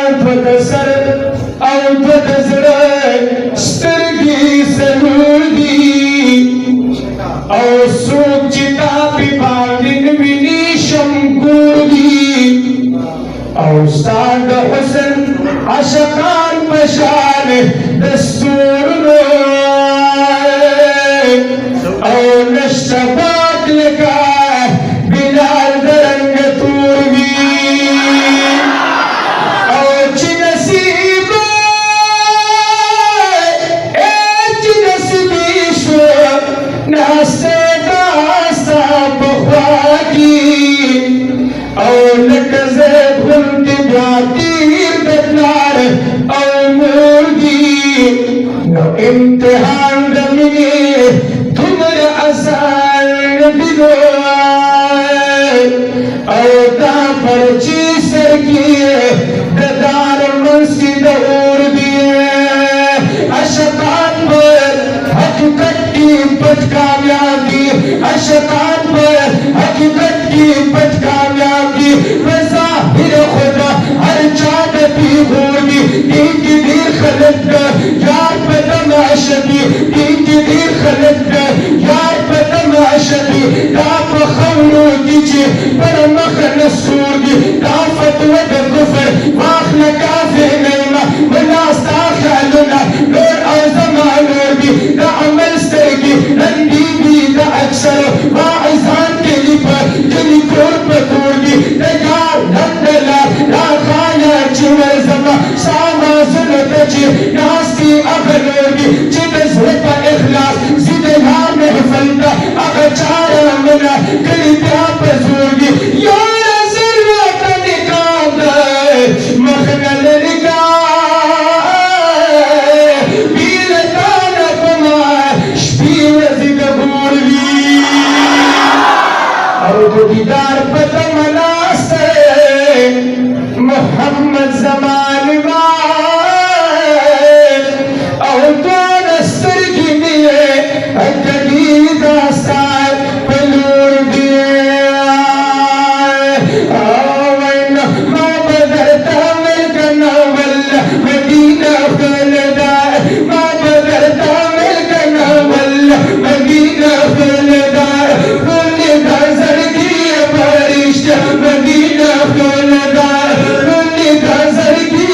sir स्तरगी सरूदी और सूचिता विभागिन विनी शंकुर्दी और साद हुसन अशकान पशान दस्तूर और नश्तबात लगा बिलाल दरंग तूरगी और चिनसीब नास्ते नास्ता बख्वाकी और नकज़े भुलती ब्यातीर दलार और मुर्गी नो इम्तिहान दमिनी तुमर आसान दिलो और ता परची सरकी ददार मस्जिद और दिए अशकान पर हकीकत की पद कामयाबी अशकान पर हकीकत की पद कामयाबी बज़ाहिर खुदा हर चाँद भी होगी एक दिन खलत यार बदमाशबी एक दिन खलत यार बदमाशबी दाप खवनो दीजिए पर मखन सूरगी दाफत वद गुफर वाखल काफे नैमा मनास्ता खालुना नूर आज़मान नूरगी दा अमल सरगी नंदी भी दा अक्सर वाइज़ान के लिपर जनी कोर पतूरगी दा यार नंदला दा खाया चिवर जमा सामा सुनतची नास्ती अगलोगी चिदस रपा इखलास जिदे यार महफलता अगर चारा मना कली प्याप जूरगी यार ज़रूरत निकाल मखनल निकाल दीदार पतमनास मोहम्मद जमान और तो नस्तर की दिए अकदीदा सार पलूर दिए आवन माँ बदरता मिलकर नवल मदीना खुलदा माँ बदरता मिलकर नवल मदीना खुलदा खुलदा मदीना खुलदा खुलदा सरगी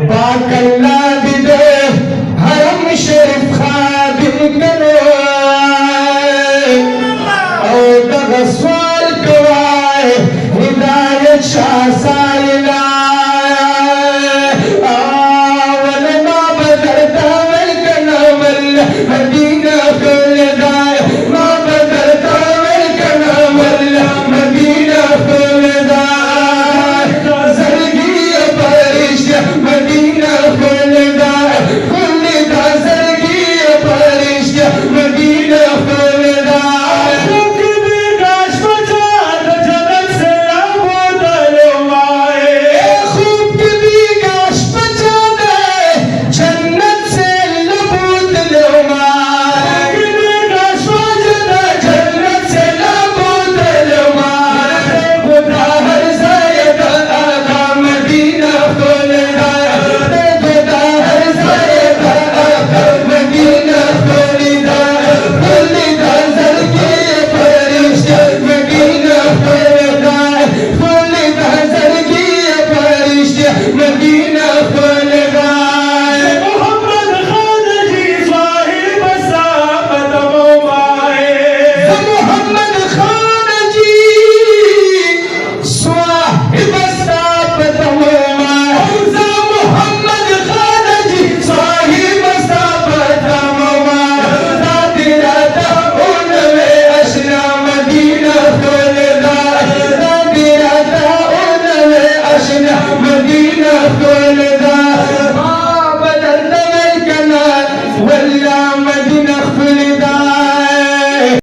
पाक अल्लाह